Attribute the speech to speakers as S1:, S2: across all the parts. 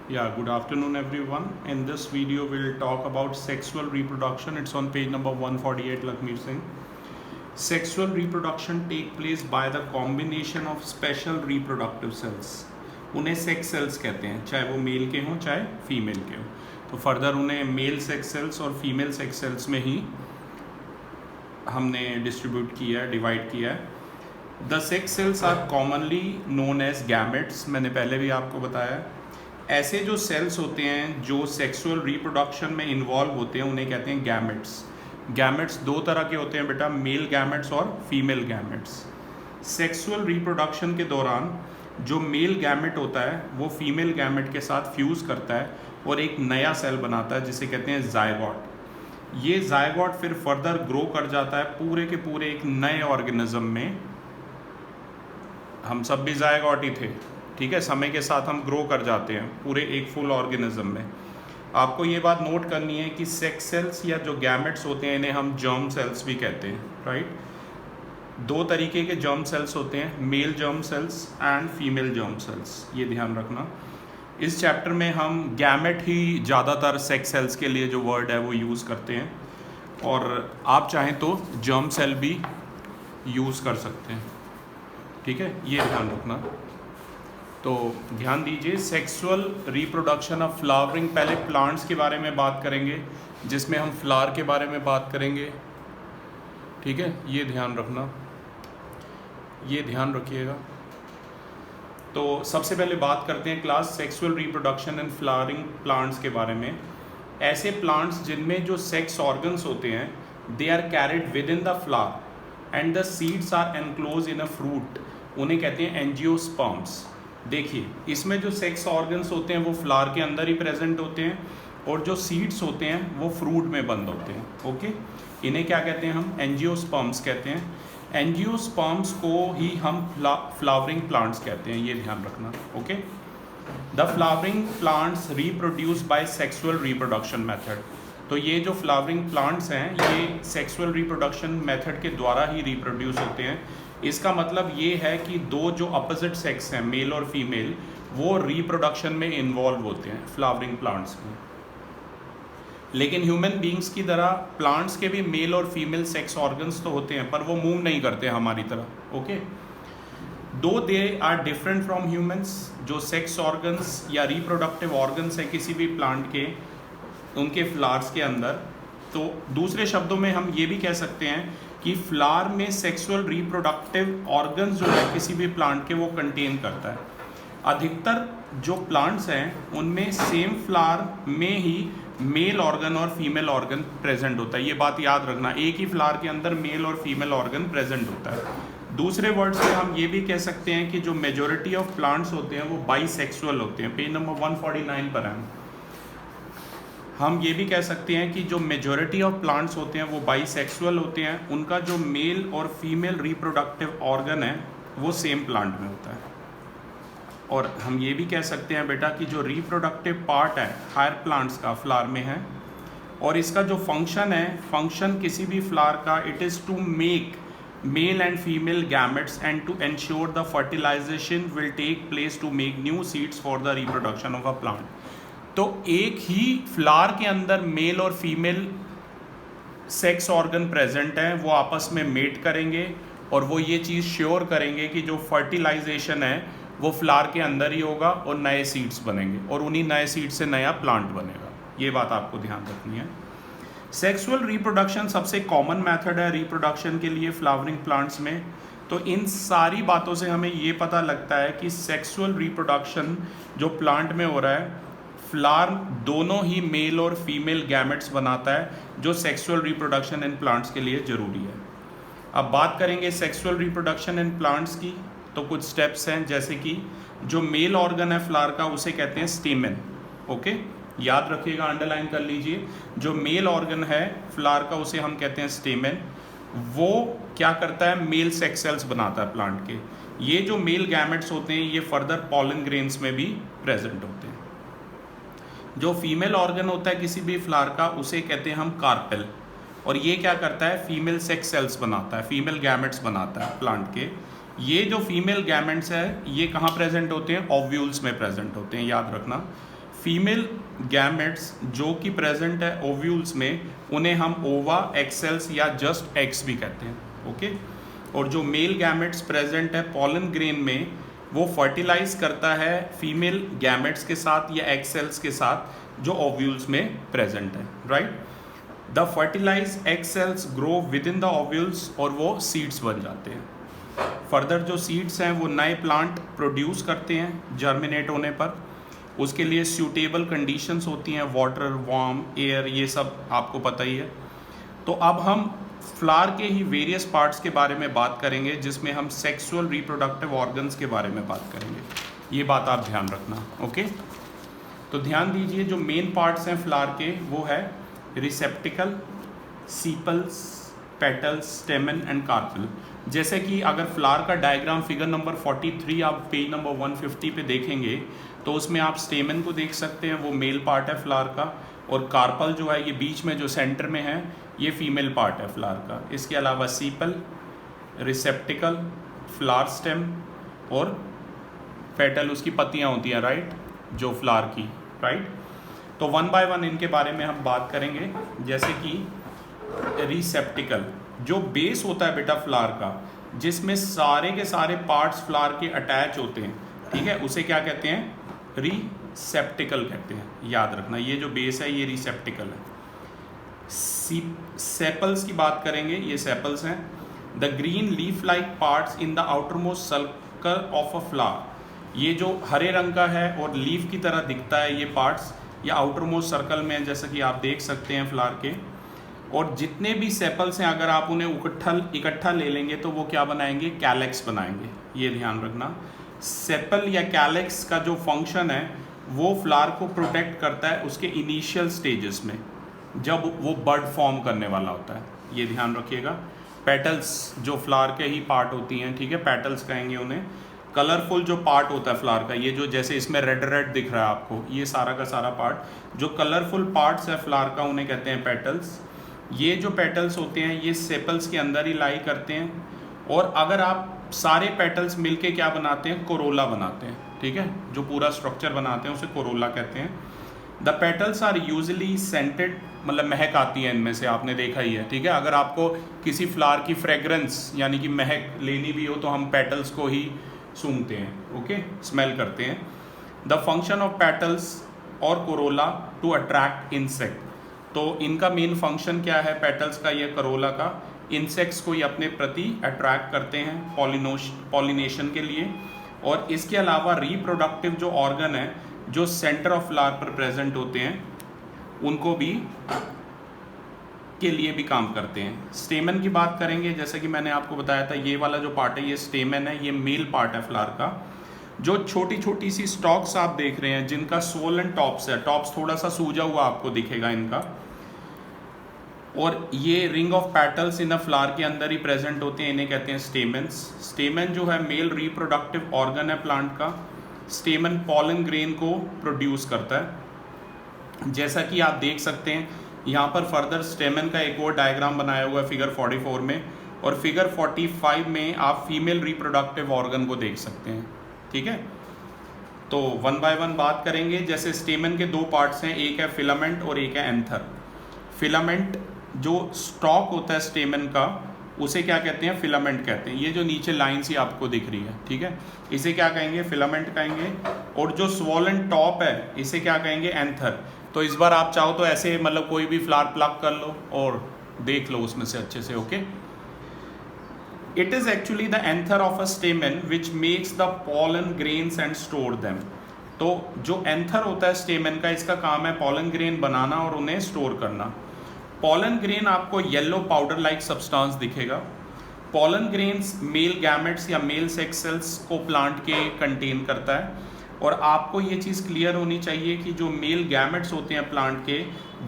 S1: Yeah, good afternoon everyone. In this video we'll talk about sexual reproduction. It's on page number 148, Lakshmi Singh. Sexual reproduction take place by the combination of special reproductive cells. उन्हें sex cells कहते हैं, चाहे वो mail के हों चाहे female के हों. तो फर्दर उन्हें मेल सेक्स सेल्स और फीमेल सेक्स सेल्स में ही हमने डिस्ट्रीब्यूट किया है, डिवाइड किया है. The sex cells are commonly known as gametes. मैंने पहले भी आपको बताया है. ऐसे जो सेल्स होते हैं जो सेक्सुअल रिप्रोडक्शन में इन्वॉल्व होते हैं उन्हें कहते हैं गैमेट्स. गैमेट्स दो तरह के होते हैं बेटा, मेल गैमेट्स और फीमेल गैमेट्स. सेक्सुअल रिप्रोडक्शन के दौरान जो मेल गैमेट होता है वो फीमेल गैमेट के साथ फ्यूज़ करता है और एक नया सेल बनाता है जिसे कहते हैं जायगोट. ये जायगोट फिर फर्दर ग्रो कर जाता है पूरे के पूरे एक नए ऑर्गेनिज्म में. हम सब भी जायगोट ही थे, ठीक है. समय के साथ हम ग्रो कर जाते हैं पूरे एक फुल ऑर्गेनिज्म में. आपको ये बात नोट करनी है कि सेक्स सेल्स या जो गैमेट्स होते हैं इन्हें हम जर्म सेल्स भी कहते हैं, राइट. दो तरीके के जर्म सेल्स होते हैं, male germ cells and female germ cells. ये ध्यान रखना. इस चैप्टर में हम गैमेट ही ज़्यादातर सेक्स सेल्स के लिए जो वर्ड है वो यूज़ करते हैं, और आप चाहें तो जर्म सेल भी यूज़ कर सकते हैं, ठीक है. ये ध्यान रखना. तो ध्यान दीजिए, सेक्सुअल रिप्रोडक्शन ऑफ फ्लावरिंग. पहले प्लांट्स के बारे में बात करेंगे जिसमें हम फ्लावर के बारे में बात करेंगे, ठीक है. ये ध्यान रखना, ये ध्यान रखिएगा. तो सबसे पहले बात करते हैं class sexual reproduction and flowering plants के बारे में. ऐसे प्लांट्स जिनमें जो सेक्स ऑर्गन्स होते हैं they are carried within the flower and the seeds are enclose in a fruit, उन्हें कहते हैं एंजियोस्पर्म्स. देखिए, इसमें जो सेक्स ऑर्गन्स होते हैं वो फ्लावर के अंदर ही प्रेजेंट होते हैं और जो सीड्स होते हैं वो फ्रूट में बंद होते हैं, ओके. इन्हें क्या कहते हैं हम? एंजियोस्पर्म्स कहते हैं. एंजियोस्पर्म्स को ही हम फ्लावरिंग प्लांट्स कहते हैं. ये ध्यान रखना, okay. The flowering plants reproduce by sexual reproduction method. तो ये जो फ्लावरिंग प्लांट्स हैं ये सेक्सुअल रिप्रोडक्शन मेथड के द्वारा ही रिप्रोड्यूस होते हैं. इसका मतलब ये है कि दो जो अपोजिट सेक्स हैं, मेल और फीमेल, वो रिप्रोडक्शन में इन्वॉल्व होते हैं फ्लावरिंग प्लांट्स में. लेकिन ह्यूमन बींग्स की तरह प्लांट्स के भी मेल और फीमेल सेक्स ऑर्गन्स तो होते हैं पर वो मूव नहीं करते हमारी तरह, okay. Though they are different from humans. जो सेक्स ऑर्गन्स या रिप्रोडक्टिव ऑर्गन्स हैं किसी भी प्लांट के, उनके फ्लावर्स के अंदर, तो दूसरे शब्दों में हम ये भी कह सकते हैं कि फ्लावर में सेक्सुअल रिप्रोडक्टिव ऑर्गन्स जो है किसी भी प्लांट के वो कंटेन करता है. अधिकतर जो प्लांट्स हैं उनमें सेम फ्लावर में ही मेल ऑर्गन और फीमेल ऑर्गन प्रेजेंट होता है. ये बात याद रखना, एक ही फ्लावर के अंदर मेल और फीमेल ऑर्गन प्रेजेंट होता है. दूसरे वर्ड से हम ये भी कह सकते हैं कि जो मेजॉरिटी ऑफ प्लांट्स होते हैं वो बाइसेक्सुअल होते हैं. पेज नंबर 149 पर हैं. हम ये भी कह सकते हैं कि जो मेजॉरिटी ऑफ प्लांट्स होते हैं वो बाइसेक्सुअल होते हैं. उनका जो मेल और फीमेल रिप्रोडक्टिव ऑर्गन है वो सेम प्लांट में होता है. और हम ये भी कह सकते हैं बेटा कि जो रिप्रोडक्टिव पार्ट है हायर प्लांट्स का फ्लावर में है, और इसका जो फंक्शन है, फंक्शन किसी भी फ्लावर का, it is to make male and female gametes and to ensure the fertilization will take place to make new seeds for the reproduction of a plant. तो एक ही फ्लावर के अंदर मेल और female sex organ present हैं, वो आपस में met करेंगे और वो ये चीज़ श्योर करेंगे कि जो फर्टिलाइजेशन है वो फ्लावर के अंदर ही होगा और नए सीड्स बनेंगे और उन्हीं नए सीड से नया प्लांट बनेगा. ये बात आपको ध्यान रखनी है. सेक्सुअल रिप्रोडक्शन सबसे कॉमन मेथड है रिप्रोडक्शन के लिए फ्लावरिंग प्लांट्स में. तो इन सारी बातों से हमें ये पता लगता है कि सेक्सुअल रिप्रोडक्शन जो प्लांट में हो रहा है, फ्लावर दोनों ही मेल और फीमेल गैमेट्स बनाता है जो सेक्सुअल रिप्रोडक्शन इन प्लांट्स के लिए ज़रूरी है. अब बात करेंगे सेक्सुअल रिप्रोडक्शन इन प्लांट्स की. तो कुछ स्टेप्स हैं, जैसे कि जो मेल ऑर्गन है फ्लावर का उसे कहते हैं स्टेमन, ओके. याद रखिएगा, अंडरलाइन कर लीजिए. जो मेल ऑर्गन है फ्लावर का उसे हम कहते हैं स्टेमन. वो क्या करता है? मेल सेक्स सेल्स बनाता है प्लांट के. ये जो मेल गैमेट्स होते हैं ये फर्दर पॉलन ग्रेन्स में भी प्रेजेंट होते हैं. जो फीमेल ऑर्गन होता है किसी भी फ्लावर का उसे कहते हैं हम कार्पेल, और ये क्या करता है? फीमेल सेक्स सेल्स बनाता है, फीमेल गैमेट्स बनाता है प्लांट के. ये जो फीमेल गैमेट्स है ये कहाँ प्रेजेंट होते हैं? ओव्यूल्स में प्रेजेंट होते हैं, याद रखना. फीमेल गैमेट्स जो कि प्रेजेंट है ओव्यूल्स में, उन्हें हम ओवा, एक्सेल्स या जस्ट एक्स भी कहते हैं, ओके। और जो मेल गैमेट्स प्रेजेंट है पॉलन ग्रेन में, वो फर्टिलाइज करता है फीमेल गैमेट्स के साथ या एक्सेल्स के साथ जो ओव्यूल्स में प्रेजेंट है, right. The fertilize egg cells grow within the ovules और वो सीड्स बन जाते हैं। फर्दर जो सीड्स हैं वो नए प्लांट प्रोड्यूस करते हैं जर्मिनेट होने पर। उसके लिए सूटेबल कंडीशंस होती हैं, वाटर, वार्म, एयर, ये सब आपको पता ही है। तो अब हम फ्लावर के ही वेरियस पार्ट्स के बारे में बात करेंगे, जिसमें हम सेक्सुअल रिप्रोडक्टिव ऑर्गन्स के बारे में बात करेंगे। ये बात आप ध्यान रखना, ओके। तो ध्यान दीजिए, जो मेन पार्ट्स हैं फ्लावर के वो है receptacle, sepals, petals, stamen and carpel. जैसे कि अगर फ्लावर का डायग्राम फिगर नंबर 43 आप पेज नंबर 150 पे देखेंगे तो उसमें आप स्टेमन को देख सकते हैं, वो मेल पार्ट है फ्लावर का, और कार्पल जो है ये बीच में जो सेंटर में है ये फीमेल पार्ट है फ्लावर का। इसके अलावा सीपल, रिसेप्टिकल, फ्लावर स्टेम और पेटल उसकी पत्तियाँ होती हैं, राइट, जो फ्लावर की, राइट। तो वन बाय वन इनके बारे में हम बात करेंगे। जैसे कि रिसेप्टिकल, जो बेस होता है बेटा फ्लावर का, जिसमें सारे के सारे पार्ट्स फ्लावर के अटैच होते हैं, ठीक है, उसे क्या कहते हैं? रिसेप्टिकल कहते हैं। याद रखना, ये जो बेस है ये रिसेप्टिकल है। सेपल्स की बात करेंगे, ये सेपल्स हैं। The green leaf like parts in the outer most circle of a flower, ये जो हरे रंग का है और लीफ की तरह दिखता है, ये पार्ट्स या आउटर मोस्ट सर्कल में, जैसा कि आप देख सकते हैं फ्लावर के। और जितने भी सेपल्स हैं अगर आप उन्हें इकट्ठा ले लेंगे तो वो क्या बनाएंगे? कैलेक्स बनाएंगे। ये ध्यान रखना, सेपल या कैलेक्स का जो फंक्शन है वो फ्लावर को प्रोटेक्ट करता है उसके इनिशियल स्टेजेस में, जब वो बड फॉर्म करने वाला होता है। ये ध्यान रखिएगा। पेटल्स जो फ्लावर के ही पार्ट होती हैं, ठीक है, पेटल्स कहेंगे उन्हें। कलरफुल जो पार्ट होता है फ्लावर का, ये जो जैसे इसमें रेड रेड दिख रहा है आपको, ये सारा का सारा पार्ट जो कलरफुल पार्ट्स है फ्लावर का, उन्हें कहते हैं पेटल्स। ये जो पेटल्स होते हैं ये सेपल्स के अंदर ही लाई करते हैं। और अगर आप सारे पेटल्स मिलके क्या बनाते हैं? कोरोला बनाते हैं, ठीक है, जो पूरा स्ट्रक्चर बनाते हैं उसे कोरोला कहते हैं। The petals are usually scented, मतलब महक आती है इनमें से, आपने देखा ही है, ठीक है। अगर आपको किसी फ्लावर की फ्रेग्रेंस यानी कि महक लेनी भी हो तो हम पेटल्स को ही सूंघते हैं, ओके, स्मेल करते हैं। द फंक्शन ऑफ पेटल्स और कोरोला टू अट्रैक्ट इंसेक्ट, तो इनका मेन फंक्शन क्या है पेटल्स का, ये कोरोला का? इंसेक्ट्स को ये अपने प्रति अट्रैक्ट करते हैं पॉलिनेशन के लिए। और इसके अलावा रिप्रोडक्टिव जो ऑर्गन है जो सेंटर ऑफ फ्लावर पर प्रेजेंट होते हैं, उनको भी के लिए भी काम करते हैं। स्टेमन की बात करेंगे, जैसे कि मैंने आपको बताया था, ये वाला जो पार्ट है ये स्टेमन है, ये मेल पार्ट है फ्लावर का। जो छोटी छोटी सी स्टॉक्स आप देख रहे हैं जिनका स्वोलन टॉप्स है, टॉप्स थोड़ा सा सूजा हुआ आपको दिखेगा इनका, और ये ring of petals in a flower के अंदर ही प्रेजेंट होते हैं, इन्हें कहते हैं स्टेमन्स। स्टेमन जो है मेल रिप्रोडक्टिव ऑर्गन है प्लांट का। स्टेमन पॉलन ग्रेन को प्रोड्यूस करता है, जैसा कि आप देख सकते हैं यहाँ पर। फर्दर स्टेमन का एक और डायग्राम बनाया हुआ है फिगर 44 में, और फिगर 45 में आप फीमेल रिप्रोडक्टिव ऑर्गन को देख सकते हैं, ठीक है। तो वन बाय वन बात करेंगे। जैसे स्टेमन के दो पार्ट्स हैं, एक है फिलामेंट और एक है एंथर। फिलामेंट जो स्टॉक होता है स्टेमन का, उसे क्या कहते हैं? फिलामेंट कहते हैं। ये जो नीचे लाइन सी आपको दिख रही है, ठीक है, इसे क्या कहेंगे? फिलामेंट कहेंगे। और जो स्वोलन टॉप है इसे क्या कहेंगे? एंथर। तो इस बार आप चाहो तो ऐसे मतलब कोई भी फ्लावर प्लग कर लो और देख लो उसमें से अच्छे से, okay. It is actually the anther of a स्टेमन which makes the pollen grains and store them. तो जो एंथर होता है स्टेमन का, इसका काम है पॉलन ग्रेन बनाना और उन्हें स्टोर करना। पॉलन ग्रेन आपको येलो पाउडर लाइक सब्सटेंस दिखेगा। पॉलन ग्रेन्स मेल गैमेट्स या मेल सेक्स सेल्स को प्लांट के कंटेन करता है। और आपको ये चीज़ क्लियर होनी चाहिए कि जो मेल गैमेट्स होते हैं प्लांट के,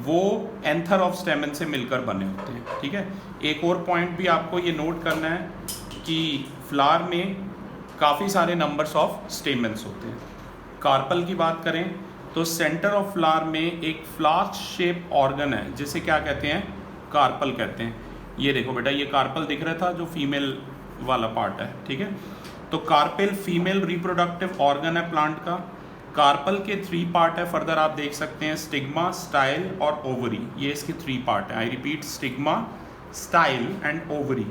S1: वो एंथर ऑफ स्टेमन से मिलकर बने होते हैं, ठीक है। एक और पॉइंट भी आपको ये नोट करना है कि फ्लावर में काफ़ी सारे नंबर्स ऑफ स्टेमन्स होते हैं। कार्पल की बात करें तो सेंटर ऑफ फ्लावर में एक फ्लास्क शेप ऑर्गन है, जिसे क्या कहते हैं? कार्पल कहते हैं। ये देखो बेटा, ये कार्पल दिख रहा था जो फीमेल वाला पार्ट है, ठीक है। तो कार्पेल फीमेल रिप्रोडक्टिव ऑर्गन है प्लांट का। कार्पल के 3 पार्ट है, फर्दर आप देख सकते हैं स्टिग्मा, स्टाइल और ओवरी, ये इसके 3 पार्ट है। I repeat, stigma, style and ovary.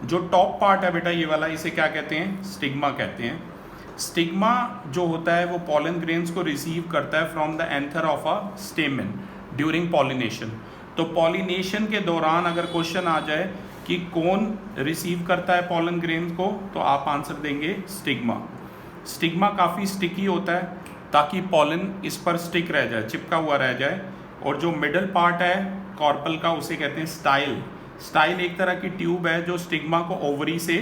S1: जो टॉप पार्ट है बेटा ये वाला, इसे क्या कहते हैं? स्टिग्मा कहते हैं। स्टिग्मा जो होता है वो पॉलन ग्रेन्स को रिसीव करता है from the anther of a स्टेमन during pollination. तो पॉलिनेशन के दौरान अगर क्वेश्चन आ जाए कि कौन रिसीव करता है पॉलन ग्रेन्स को, तो आप आंसर देंगे स्टिग्मा। स्टिग्मा काफ़ी स्टिकी होता है ताकि पॉलन इस पर स्टिक रह जाए, चिपका हुआ रह जाए। और जो मिडल पार्ट है कॉर्पल का, उसे कहते हैं स्टाइल। स्टाइल एक तरह की ट्यूब है जो स्टिग्मा को ओवरी से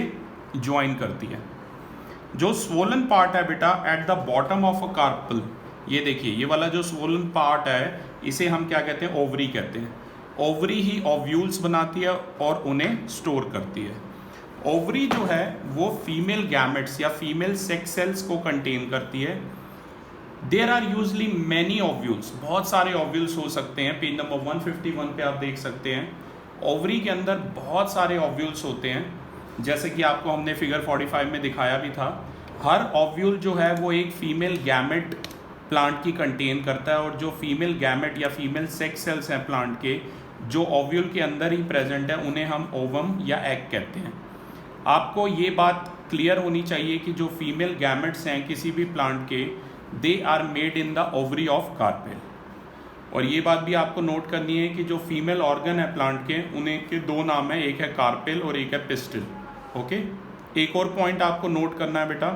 S1: ज्वाइन करती है। जो स्वोलन पार्ट है बेटा at the bottom of a carpel, ये देखिए ये वाला जो स्वोलन पार्ट है इसे हम क्या कहते हैं? ओवरी कहते हैं। ओवरी ही ओव्यूल्स बनाती है और उन्हें स्टोर करती है। ओवरी जो है वो फीमेल गैमेट्स या फीमेल सेक्स सेल्स को कंटेन करती है। There are usually many ovules, बहुत सारे ओव्यूल्स हो सकते हैं। पेज नंबर 151 पे आप देख सकते हैं ओवरी के अंदर बहुत सारे ओव्यूल्स होते हैं, जैसे कि आपको हमने फिगर 45 में दिखाया भी था। हर ओव्यूल जो है वो एक फीमेल गैमेट प्लांट की कंटेन करता है, और जो फीमेल गैमेट या फीमेल सेक्स सेल्स हैं प्लांट के, जो ओव्यूल के अंदर ही प्रेजेंट है, उन्हें हम ओवम या एग कहते हैं। आपको ये बात क्लियर होनी चाहिए कि जो फीमेल गैमेट्स हैं किसी भी प्लांट के, they are made in the ovary of carpel. और ये बात भी आपको नोट करनी है कि जो फीमेल ऑर्गन है प्लांट के, उन्हें के 2 नाम है, एक है कार्पेल और एक है पिस्टिल। ओके, एक और पॉइंट आपको नोट करना है बेटा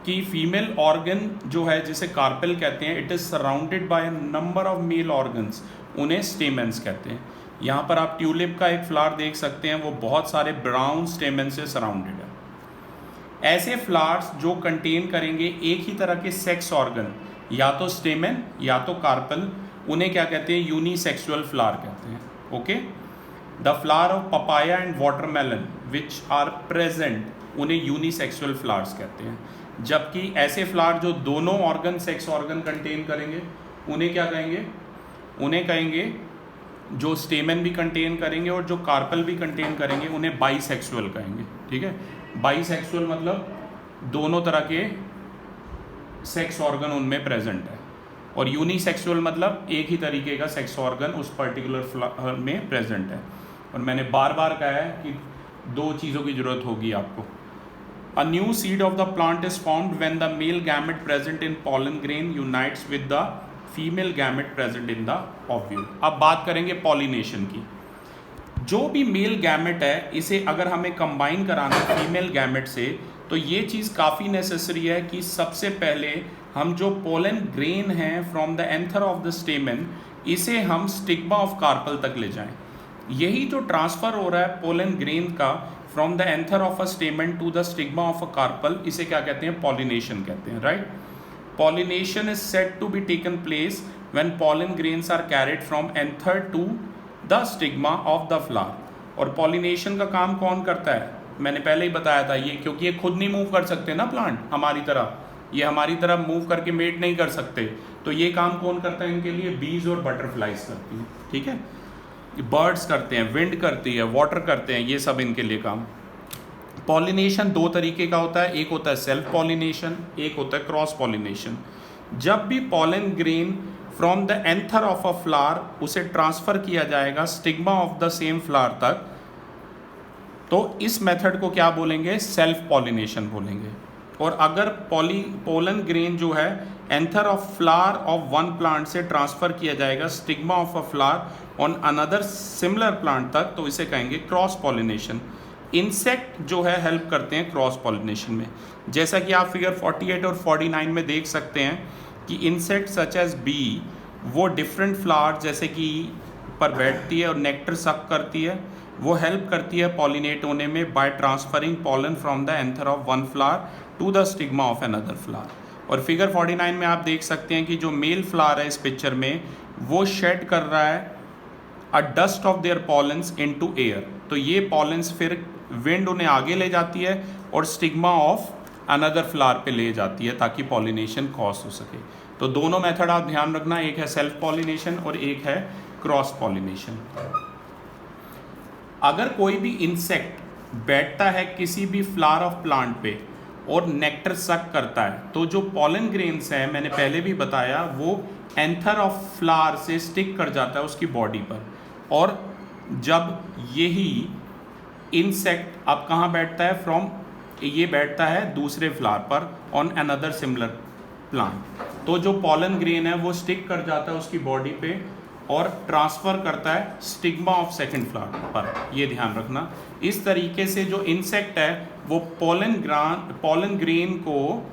S1: कि फीमेल ऑर्गन जो है जिसे कार्पेल कहते हैं, it is surrounded by a number of male organs, उन्हें स्टेमेंस कहते हैं। यहाँ पर आप ट्यूलिप का एक फ्लावर देख सकते हैं, वो बहुत सारे ब्राउन स्टेमन से सराउंडेड है। ऐसे फ्लावर्स जो कंटेन करेंगे एक ही तरह के सेक्स ऑर्गन, या तो स्टेमन या तो कार्पल, उन्हें क्या कहते हैं? यूनिसेक्सुअल फ्लावर कहते हैं। Okay, the flower of papaya and watermelon which are present, उन्हें यूनिसेक्सुअल फ्लावर्स कहते हैं। जबकि ऐसे फ्लावर जो दोनों ऑर्गन सेक्स ऑर्गन कंटेन करेंगे, उन्हें क्या कहेंगे? उन्हें कहेंगे, जो स्टेमन भी कंटेन करेंगे और जो कार्पल भी कंटेन करेंगे, उन्हें बाइसेक्सुअल कहेंगे। ठीक है, बाइसेक्सुअल मतलब दोनों तरह के सेक्स ऑर्गन उनमें प्रेजेंट है, और यूनिसेक्सुअल मतलब एक ही तरीके का सेक्स ऑर्गन उस पर्टिकुलर फ्लावर में प्रेजेंट है। और मैंने बार बार कहा है कि 2 चीज़ों की जरूरत होगी आपको। A new seed of the plant is formed when the male gamete present in pollen grain unites with the female gamete present in the ovule। अब बात करेंगे पॉलिनेशन की। जो भी मेल गैमेट है, इसे अगर हमें कंबाइन कराना है फीमेल गैमेट से, तो ये चीज़ काफ़ी नेसेसरी है कि सबसे पहले हम जो पोलन ग्रेन है from the anther of the स्टेमन, इसे हम स्टिग्मा ऑफ कार्पल तक ले जाएं। यही जो ट्रांसफ़र हो रहा है पोलन ग्रेन का from the anther of a stamen to the stigma of a carpel, इसे क्या कहते हैं? पॉलिनेशन कहते हैं, right. Pollination is said to be taken place when pollen grains are carried from anther to the stigma of the flower. और pollination का काम कौन करता है? मैंने पहले ही बताया था, ये क्योंकि ये खुद नहीं मूव कर सकते ना प्लांट हमारी तरह, ये हमारी तरह मूव करके मेट नहीं कर सकते, तो ये काम कौन करता है इनके लिए? बीज और बटरफ्लाइज करती हैं। ठीक है, बर्ड्स करते हैं, विंड करती है, वाटर करते हैं, ये सब इनके लिए काम। पॉलिनेशन 2 तरीके का होता है, एक होता है सेल्फ पॉलिनेशन, एक होता है क्रॉस पॉलिनेशन। जब भी pollen grain from the anther of a flower उसे ट्रांसफ़र किया जाएगा stigma of the same flower तक, तो इस मेथड को क्या बोलेंगे? सेल्फ पॉलिनेशन बोलेंगे। और अगर पोलन ग्रेन जो है anther of flower of one plant से ट्रांसफ़र किया जाएगा stigma of a flower on another similar plant तक, तो इसे कहेंगे क्रॉस पॉलिनेशन। इंसेक्ट जो है हेल्प करते हैं क्रॉस पॉलिनेशन में, जैसा कि आप फिगर 48 और 49 में देख सकते हैं कि इंसेक्ट सच एज बी, वो डिफरेंट फ्लावर जैसे कि पर बैठती है और नेक्टर सक करती है, वो हेल्प करती है पॉलिनेट होने में by transferring pollen from the anther of one flower to the stigma of another flower. और फिगर 49 में आप देख सकते हैं कि जो मेल फ्लावर है इस पिक्चर में, वो शेड कर रहा है अ dust of their pollens into air. तो ये पॉलन्स फिर विंड उन्हें आगे ले जाती है और स्टिग्मा ऑफ अनदर फ्लावर पे ले जाती है ताकि पॉलिनेशन कॉज हो सके। तो दोनों मेथड आप ध्यान रखना, एक है सेल्फ पॉलिनेशन और एक है क्रॉस पॉलिनेशन। अगर कोई भी इंसेक्ट बैठता है किसी भी फ्लावर ऑफ प्लांट पे और नेक्टर सक करता है। तो जो पॉलन ग्रेन्स हैं, मैंने पहले भी बताया, वो एंथर ऑफ फ्लावर से स्टिक कर जाता है उसकी बॉडी पर, और जब यही इंसेक्ट अब कहाँ बैठता है, फ्रॉम ये बैठता है दूसरे फ्लावर पर ऑन अनदर सिमिलर प्लांट। तो जो पॉलन ग्रेन है वो स्टिक कर जाता है उसकी बॉडी पे और ट्रांसफ़र करता है स्टिग्मा ऑफ सेकंड फ्लावर पर, ये ध्यान रखना। इस तरीके से जो इंसेक्ट है वो पॉलन ग्रेन को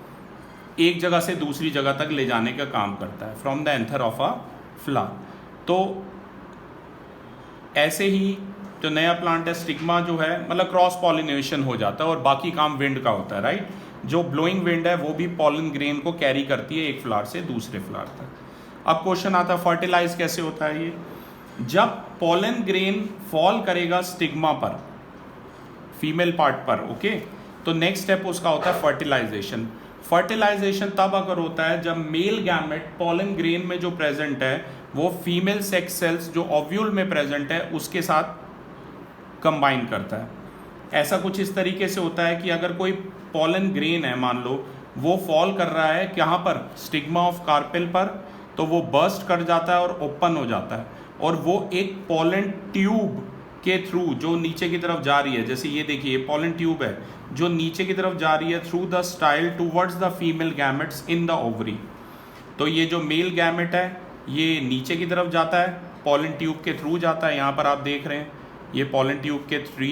S1: एक जगह से दूसरी जगह तक ले जाने का काम करता है from the anther of a flower. तो ऐसे ही जो नया प्लांट है, स्टिग्मा जो है मतलब क्रॉस पॉलिनेशन हो जाता है और बाकी काम विंड का होता है, राइट। जो ब्लोइंग विंड है वो भी पॉलन ग्रेन को कैरी करती है एक फ्लावर से दूसरे फ्लावर तक। अब क्वेश्चन आता है फर्टिलाइज कैसे होता है ये। जब पॉलन ग्रेन फॉल करेगा स्टिग्मा पर, फीमेल पार्ट पर, ओके, तो नेक्स्ट स्टेप उसका होता है फर्टिलाइजेशन। फर्टिलाइजेशन तब अगर होता है जब मेल गैमेट पॉलन ग्रेन में जो प्रेजेंट है वो फीमेल सेक्स सेल्स जो ओव्यूल में प्रेजेंट है उसके साथ कंबाइन करता है। ऐसा कुछ इस तरीके से होता है कि अगर कोई पॉलन ग्रेन है, मान लो वो फॉल कर रहा है कहाँ पर, स्टिग्मा ऑफ कार्पेल पर, तो वो बर्स्ट कर जाता है और ओपन हो जाता है और वो एक पॉलन ट्यूब के थ्रू जो नीचे की तरफ जा रही है, जैसे ये देखिए पॉलन ट्यूब है जो नीचे की तरफ जा रही है through the style towards the female gametes in the ovary. तो ये जो मेल गैमेट है ये नीचे की तरफ जाता है, पॉलन ट्यूब के थ्रू जाता है। यहाँ पर आप देख रहे हैं ये पॉलन ट्यूब के थ्रू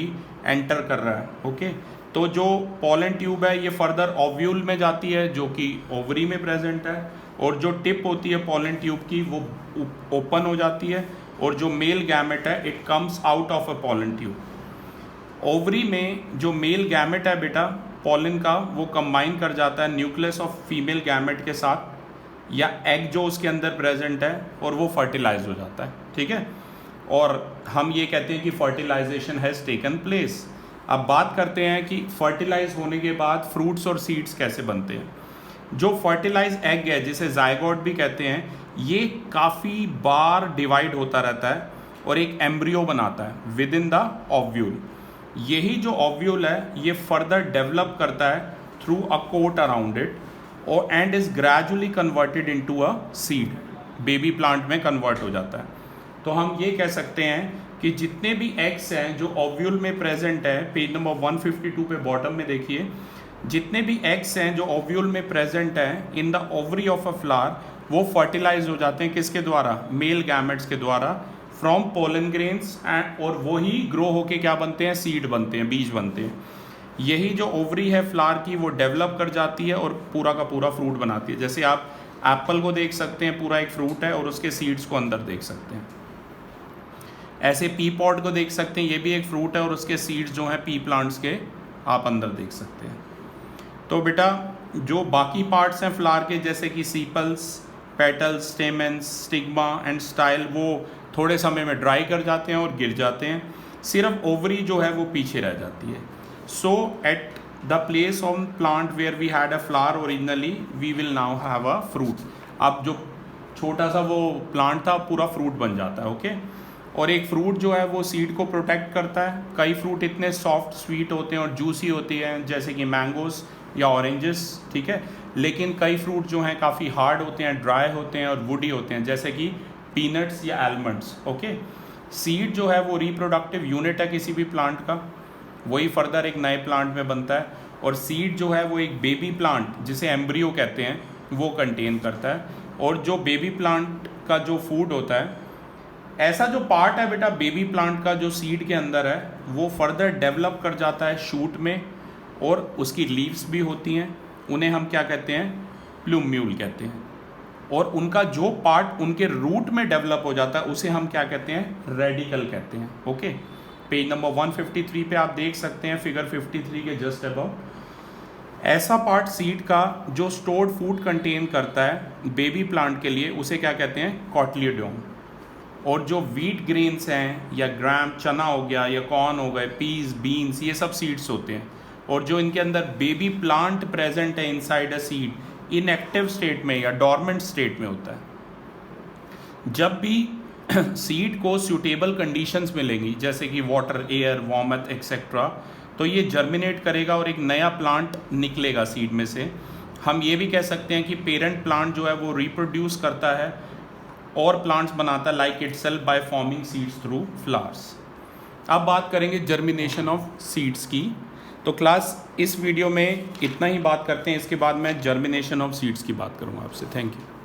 S1: एंटर कर रहा है, ओके। तो जो पॉलन ट्यूब है ये फर्दर ओव्यूल में जाती है जो कि ओवरी में प्रेजेंट है, और जो टिप होती है पॉलन ट्यूब की वो ओपन हो जाती है, और जो मेल गैमेट है it comes out of a pollen tube. Ovary में जो मेल गैमेट है बेटा पॉलन का, वो कंबाइन कर जाता है न्यूक्लियस ऑफ फीमेल गैमेट के साथ या एग जो उसके अंदर प्रेजेंट है, और वो फर्टिलाइज हो जाता है, ठीक है। और हम ये कहते हैं कि फर्टिलाइजेशन हैज़ टेकन प्लेस। अब बात करते हैं कि फर्टिलाइज होने के बाद फ्रूट्स और सीड्स कैसे बनते हैं। जो फर्टिलाइज एग है जिसे जायगोट भी कहते हैं, ये काफ़ी बार डिवाइड होता रहता है और एक एम्ब्रियो बनाता है विद इन द ओव्यूल। यही जो ओव्यूल है ये फर्दर डेवलप करता है through a coat around it और and is gradually converted into a seed, baby plant में कन्वर्ट हो जाता है। तो हम ये कह सकते हैं कि जितने भी एग्स हैं जो ओव्यूल में प्रेजेंट है, पेज नंबर 152 पे बॉटम में देखिए, जितने भी एग्स हैं जो ओव्यूल में प्रेजेंट हैं इन the ovary of a flower, वो फर्टिलाइज हो जाते हैं किसके द्वारा, मेल गैमेट्स के द्वारा फ्रॉम पोलन ग्रेन्स, और वही ग्रो होके क्या बनते हैं, सीड बनते हैं, बीज बनते हैं। यही जो ओवरी है फ्लावर की वो डेवलप कर जाती है और पूरा का पूरा फ्रूट बनाती है। जैसे आप एप्पल को देख सकते हैं, पूरा एक फ्रूट है और उसके सीड्स को अंदर देख सकते हैं। ऐसे पी पॉट को देख सकते हैं, ये भी एक फ्रूट है और उसके सीड्स जो हैं पी प्लांट्स के आप अंदर देख सकते हैं। तो बेटा जो बाकी पार्ट्स हैं फ्लावर के, जैसे कि sepals, petals, stamens, stigma and style, वो थोड़े समय में ड्राई कर जाते हैं और गिर जाते हैं। सिर्फ ओवरी जो है वो पीछे रह जाती है। So at the place on plant where we had a flower originally, we will now have a fruit. अब जो छोटा सा वो प्लांट था पूरा फ्रूट बन जाता है, ओके। और एक फ्रूट जो है वो सीड को प्रोटेक्ट करता है। कई फ्रूट इतने सॉफ्ट स्वीट होते हैं और जूसी होती हैं, जैसे कि मैंगोस या ऑरेंजेस, ठीक है। लेकिन कई फ्रूट जो हैं काफ़ी हार्ड होते हैं, ड्राई होते हैं और वुडी होते हैं, जैसे कि पीनट्स या आलमंड्स, ओके। सीड जो है वो रिप्रोडक्टिव यूनिट है किसी भी प्लांट का, वही फर्दर एक नए प्लांट में बनता है। और सीड जो है वो एक बेबी प्लांट जिसे एम्ब्रियो कहते हैं वो कंटेन करता है। और जो बेबी प्लांट का जो फूड होता है, ऐसा जो पार्ट है बेटा बेबी प्लांट का जो सीड के अंदर है, वो फर्दर डेवलप कर जाता है शूट में, और उसकी लीव्स भी होती हैं, उन्हें हम क्या कहते हैं, प्लूम्यूल कहते हैं। और उनका जो पार्ट उनके रूट में डेवलप हो जाता है उसे हम क्या कहते हैं, रेडिकल कहते हैं, ओके। पेज नंबर 153 पे आप देख सकते हैं, फिगर 53 के जस्ट अबव। ऐसा पार्ट सीड का जो स्टोर्ड फूड कंटेन करता है बेबी प्लांट के लिए, उसे क्या कहते हैं, कॉटिलिडोन। और जो व्हीट ग्रेन्स हैं या ग्राम, चना हो गया या कॉर्न हो गए, पीस, बीन्स, ये सब सीड्स होते हैं। और जो इनके अंदर बेबी प्लांट प्रेजेंट है inside a seed, inactive state में या डॉर्मेंट स्टेट में होता है। जब भी सीड को सूटेबल कंडीशंस मिलेंगी, जैसे कि वाटर, एयर, वार्मथ एक्सेट्रा, तो ये जर्मिनेट करेगा और एक नया प्लांट निकलेगा सीड में से। हम ये भी कह सकते हैं कि पेरेंट प्लांट जो है वो रिप्रोड्यूस करता है और प्लांट्स बनाता है like itself by forming seeds through flowers. अब बात करेंगे जर्मिनेशन ऑफ सीड्स की। तो क्लास इस वीडियो में इतना ही बात करते हैं, इसके बाद मैं जर्मिनेशन ऑफ सीड्स की बात करूँगा आपसे। Thank you.